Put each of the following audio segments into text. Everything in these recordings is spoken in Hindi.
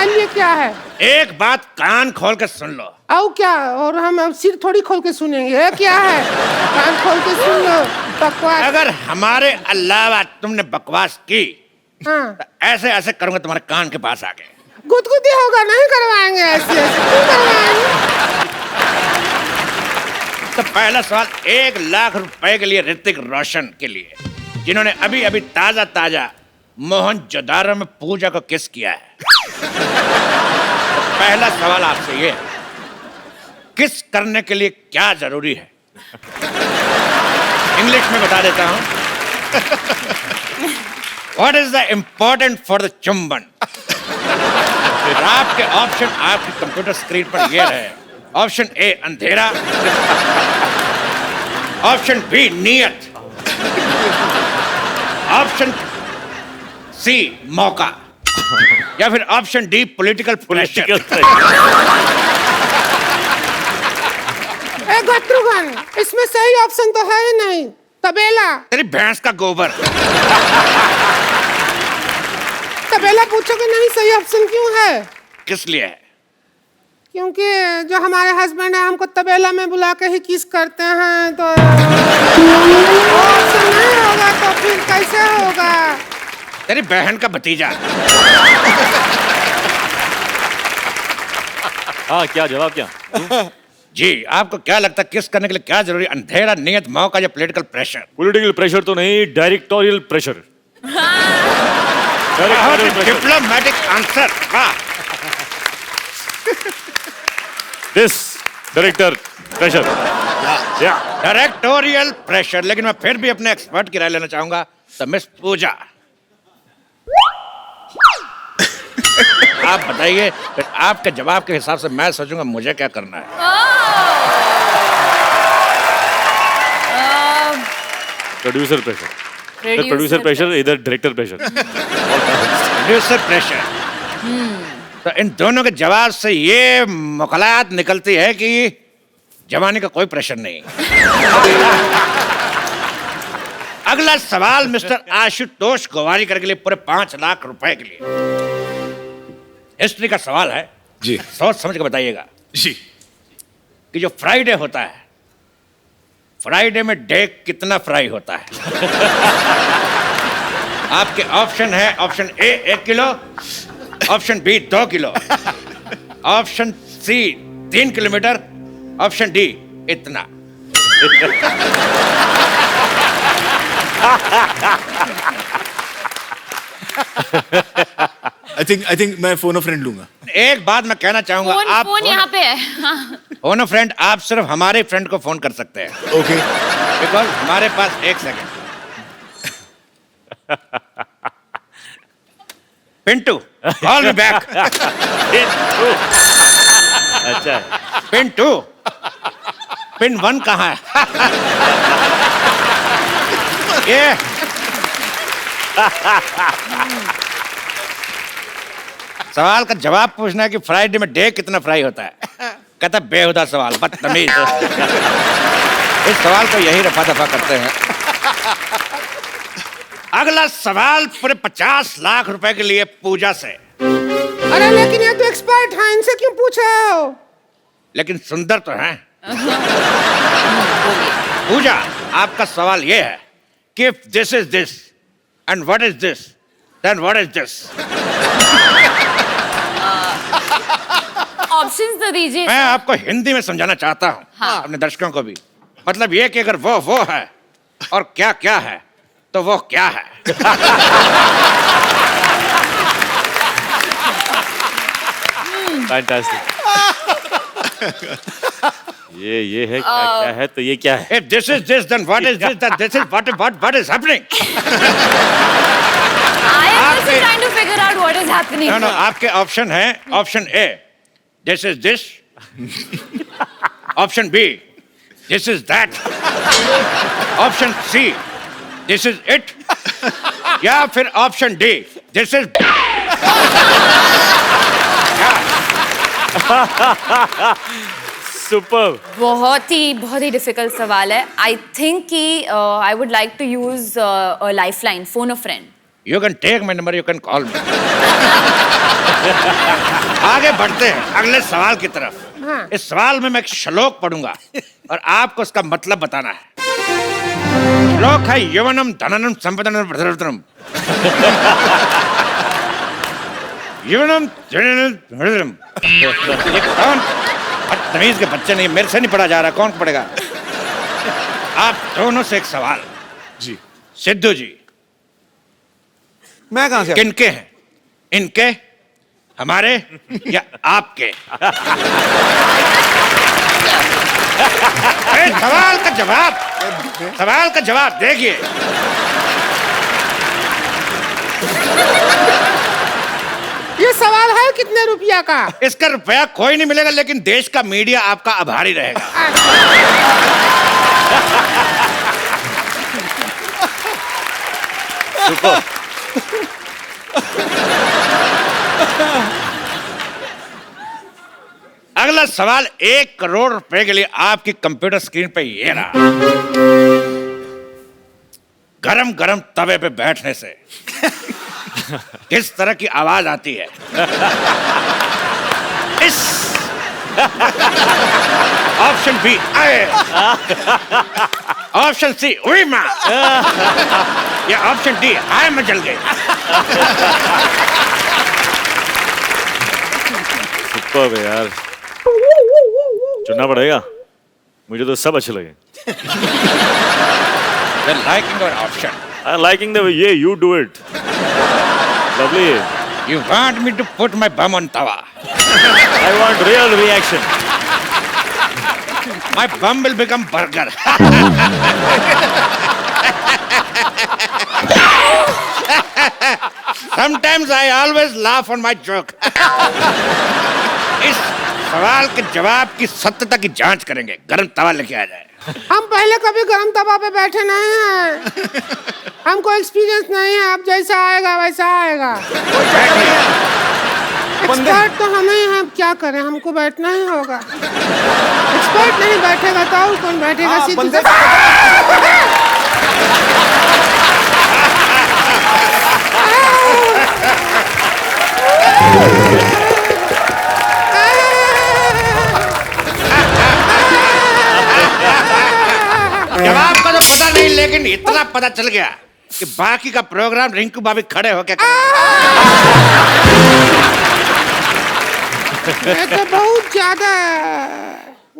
तुम्हारे लिए क्या है? एक बात कान खोल के सुन लो। आओ क्या? और हम सिर थोड़ी खोल के सुनेंगे। ये क्या है? कान खोल के सुन लो। बकवास। अगर हमारे अलावा तुमने बकवास की हाँ। तो ऐसे ऐसे करूंगा तुम्हारे कान के पास आके। गुदगुदी होगा, नहीं करवाएंगे ऐसे। क्यों करवाएंगे? तो पहला सवाल 1,00,000 रुपए के लिए ऋतिक रोशन के लिए, जिन्होंने अभी अभी ताजा ताजा मोहनजोदारो में पूजा को किस किया है। तो पहला सवाल आपसे ये है, किस करने के लिए क्या जरूरी है? इंग्लिश में बता देता हूं। What is the important for the चुंबन? और आपके ऑप्शन आपकी कंप्यूटर स्क्रीन पर ये रहे। ऑप्शन ए अंधेरा, ऑप्शन बी नियत, ऑप्शन सी मौका, या फिर ऑप्शन डी पॉलिटिकल प्रेशर। ए गट्रुगन, इसमें सही ऑप्शन तो है ही नहीं। तबेला। तेरी भैंस का गोबर। तबेला पूछोगे नहीं, सही ऑप्शन क्यों है? किस लिए है? क्योंकि जो हमारे हस्बैंड है हमको तबेला में बुला के ही किस करते हैं, तो ऑप्शन नहीं होगा तो फिर कैसे होगा? तेरी बहन का भतीजा। हाँ, क्या जवाब क्या? जी, आपको क्या लगता है किस करने के लिए क्या जरूरी? अंधेरा, नियत, मौका या पॉलिटिकल प्रेशर? पॉलिटिकल प्रेशर तो नहीं, directorial pressure. Diplomatic answer. This director pressure. Directorial pressure. लेकिन मैं फिर भी अपने एक्सपर्ट की राय लेना चाहूंगा। तो मिस पूजा, आप बताइए, फिर आपके जवाब के हिसाब से मैं सोचूंगा मुझे क्या करना है। Producer pressure. प्रोड्यूसर प्रेशर, इधर डायरेक्टर प्रेशर। Producer pressure. तो इन दोनों के जवाब से ये मुखलात निकलती है कि जवानी का कोई प्रेशर नहीं। अगला सवाल मिस्टर आशुतोष गोवारीकर के लिए, पूरे 5,00,000 रुपए के लिए। हिस्ट्री का सवाल है जी। सोच समझ के बताइएगा जी। कि जो फ्राइडे होता है, फ्राइडे में डे कितना फ्राई होता है? आपके ऑप्शन है, option A 1 kilo, option B 2 kilo, option C 3 kilometre, option D इतना। आई थिंक मैं फोन फ्रेंड लूंगा। एक बात मैं कहना चाहूंगा, आप फोन यहाँ पे है। फोन फ्रेंड आप सिर्फ हमारे फ्रेंड को फोन कर सकते हैं। ओके। बिकॉज हमारे पास 1 second. Pintu, call me back. अच्छा, पिंटू, पिन 1 कहाँ है? ये सवाल का जवाब पूछना है कि फ्राइडे में डे कितना फ्राई होता है। कहता बेहुदा सवाल, बदतमीज। इस सवाल को यही रफा दफा करते हैं। अगला सवाल पूरे 50,00,000 रुपए के लिए पूजा से। अरे लेकिन ये तो एक्सपर्ट है, इनसे क्यों पूछे हो? लेकिन सुंदर तो हैं। पूजा, आपका सवाल ये है कि if this is this and what is this, then what is this? Options तो दीजिए। मैं आपको हिंदी में समझाना चाहता हूँ। हाँ। अपने दर्शकों को भी। मतलब ये कि अगर वो है और क्या क्या है, तो वो क्या है? फैंटास्टिक। ये है क्या है, तो ये क्या है? If this is this, then what is this? Then this is what is happening? I am also trying to figure out what is happening. No, आपके ऑप्शन है, option A this is this, option B this is that, option C this is it, या फिर option D this is super. बहुत ही डिफिकल्ट सवाल है। आई थिंक कि I would like to use lifeline, phone a friend. You can take my number, you can call me. आगे बढ़ते हैं अगले सवाल की तरफ। हाँ। इस सवाल में मैं एक श्लोक पढ़ूंगा और आपको उसका मतलब बताना है। श्लोक है यवनम धननम संपदनम प्रधनम। यवनम धननम। ये कौन बदतमीज के बच्चे नहीं, मेरे से नहीं पढ़ा जा रहा, कौन पढ़ेगा? आप दोनों से एक सवाल। जी। सिद्धू जी, मैं कहां से? किनके हैं? इनके, हमारे या आपके? सवाल का जवाब, सवाल का जवाब देखिए। ये सवाल है कितने रुपया का? इसका रुपया कोई नहीं मिलेगा, लेकिन देश का मीडिया आपका आभारी रहेगा। अगला सवाल 1 करोड़ रुपए के लिए आपकी कंप्यूटर स्क्रीन पे ये रहा। गरम गरम तवे पे बैठने से किस तरह की आवाज आती है? इस ऑप्शन बी आए, ऑप्शन सी उई मां, या ऑप्शन डी हाय मैं जल गई। सुपर है यार, चुनना पड़ेगा। मुझे तो सब अच्छे लगे। You're liking our option. I'm liking the way you do it. Lovely. You want me to put my bum on tawa? I want real reaction. My bum will become burger. Sometimes I always laugh on my joke. इस सवाल के जवाब की सत्यता की जांच करेंगे। गरम तवा लेके आ जाए। हम पहले कभी गरम तवा पे बैठे नहीं हैं। हमको एक्सपीरियंस नहीं है, अब जैसा आएगा वैसा आएगा। एक्सपर्ट तो हम ही हैं, अब क्या करें, हमको बैठना ही होगा। एक्सपर्ट नहीं बैठेगा तो और कौन बैठेगा? सीधे जवाब का तो पता नहीं, लेकिन इतना पता चल गया कि बाकी का प्रोग्राम रिंकू भाभी खड़े होके ये तो बहुत ज्यादा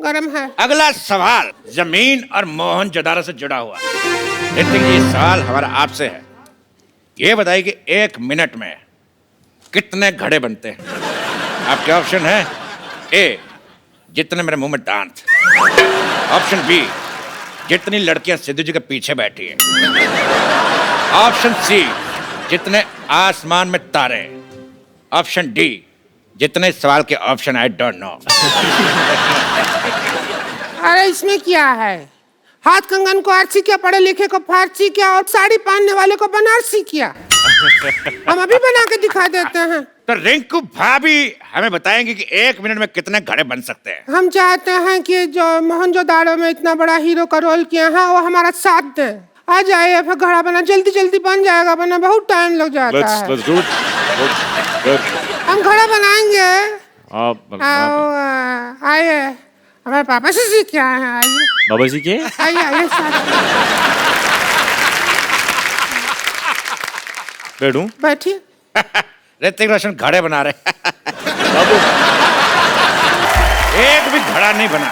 गरम है। अगला सवाल जमीन और मोहनजोदारो से जुड़ा हुआ। ऋतिक जी, सवाल हमारा आपसे है। ये बताइए कि 1 मिनट में कितने घड़े बनते हैं? आपके ऑप्शन है ए, जितने मेरे मुंह में दांत। ऑप्शन बी, जितनी लड़कियां सिद्धू जी के पीछे बैठी हैं। ऑप्शन सी, जितने आसमान में तारे। ऑप्शन डी, जितने सवाल के ऑप्शन आई डोंट नो। अरे इसमें क्या है? हाथ कंगन को आरसी किया, पढ़े लिखे को फारसी किया और साड़ी पहनने वाले को बनारसी किया। हम अभी बना के दिखा देते हैं। तो रिंकू भाभी हमें बताएंगे कि 1 मिनट में कितने घड़े बन सकते हैं। हम चाहते हैं कि जो मोहनजोदारो में इतना बड़ा हीरो का रोल किया है वो हमारा साथ दे। आ जाइए, फिर घड़ा बना जल्दी जल्दी बन जाएगा, बना बहुत टाइम लग जाता है। Let's do it. हम घड़ा बनाएंगे। आप आइए, हमारे पापा से सीख के आए हैं। आइए बाबा जी के आइए आइए बैठूं? बैठिए। ऋतिक रोशन घड़े बना रहे। बाबू एक भी घड़ा नहीं बना।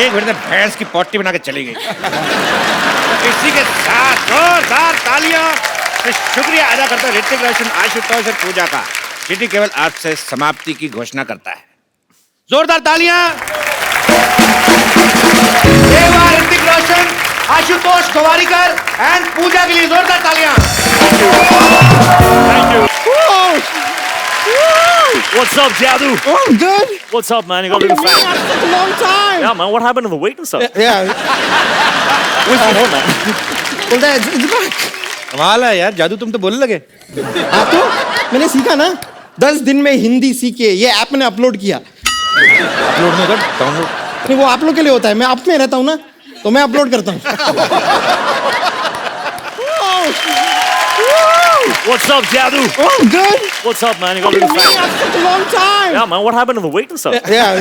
एक मिनट में भैंस की पोटी बना के चली गई। इसी के साथ जोरदार तालियां से शुक्रिया अदा करता है ऋतिक रोशन, आशुतोष और पूजा का। सिटी केवल आपसे समाप्ति की घोषणा करता है। जोरदार तालियां ऋतिक रोशन, आशुतोष गोवारिकर एंड पूजा के लिए। जोरदार तालियां। Thank you. What's up, Jadu? Oh, I'm good. What's up, man? You got a little fat. That's such a long time. Yeah, man. What happened to the weight and stuff? Yeah. Where's the home, man? Well, it's back. कमाल है यार, जादू तुम तो बोलने लगे। हाँ तो मैंने सीखा ना, 10 दिन में हिंदी सीखे। ये ऐप मैंने अपलोड किया। अपलोड नहीं कर, डाउनलोड। नहीं, वो आप लोग के लिए होता है। मैं आप में रहता हूँ ना, तो मैं अपलोड करता हूँ। What's up, Jadu? Oh, good. What's up, man? You got a little Me fat. after such a long time. Yeah, man. What happened to the weight and stuff? Yeah.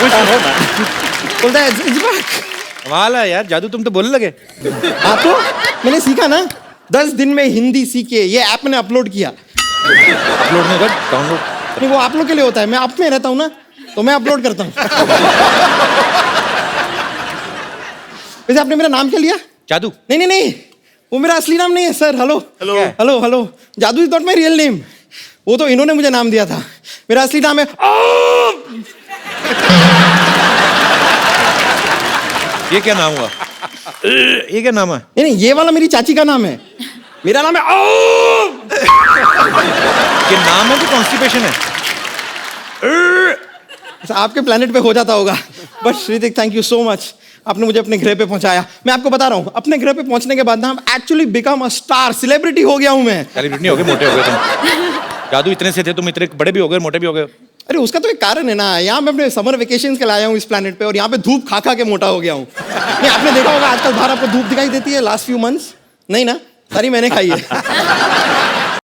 Where's your hair, man? बोलता है it's back. कमाल है यार जादू तुम तो बोलने लगे हाँ तो मैंने सीखा ना 10 दिन में हिंदी सीखे ये ऐप मैंने अपलोड किया अपलोड नहीं कर डाउनलोड नहीं वो आप लोग के लिए होता है मैं आप में रहता हूँ ना तो मैं अपलोड करता हूँ वैसे आपने मेरा नाम क्या लिया जादू नहीं नहीं नहीं वो मेरा असली नाम नहीं है sir hello Hello. Hello hello Jadoo is not my real name वो तो इन्होंने मुझे नाम दिया था मेरा असली नाम है ये क्या नाम हुआ ये क्या नाम है नहीं नहीं ये वाला मेरी चाची का नाम है मेरा नाम है ये नाम है कि कॉन्स्टिपेशन है ऐसा आपके प्लेनेट पे हो जाता होगा but Shritik thank you so much आपने मुझे अपने ग्रह पे पहुंचाया मैं आपको बता रहा हूँ अपने ग्रह पे पहुंचने के बाद ना actually become a star celebrity हो गया हूँ मैं सेलिब्रिटी हो गए मोटे हो गए तुम जादू इतने से थे तुम इतने बड़े भी हो गए मोटे भी हो गए अरे उसका तो एक कारण है ना यहाँ मैं अपने समर वेकेशन के लाया हूँ इस प्लेनेट पे और यहाँ पे धूप खा खा के मोटा हो गया हूँ नहीं आपने देखा होगा आजकल बाहर आपको धूप दिखाई देती है लास्ट फ्यू मंथ्स नहीं ना सारी मैंने खाई है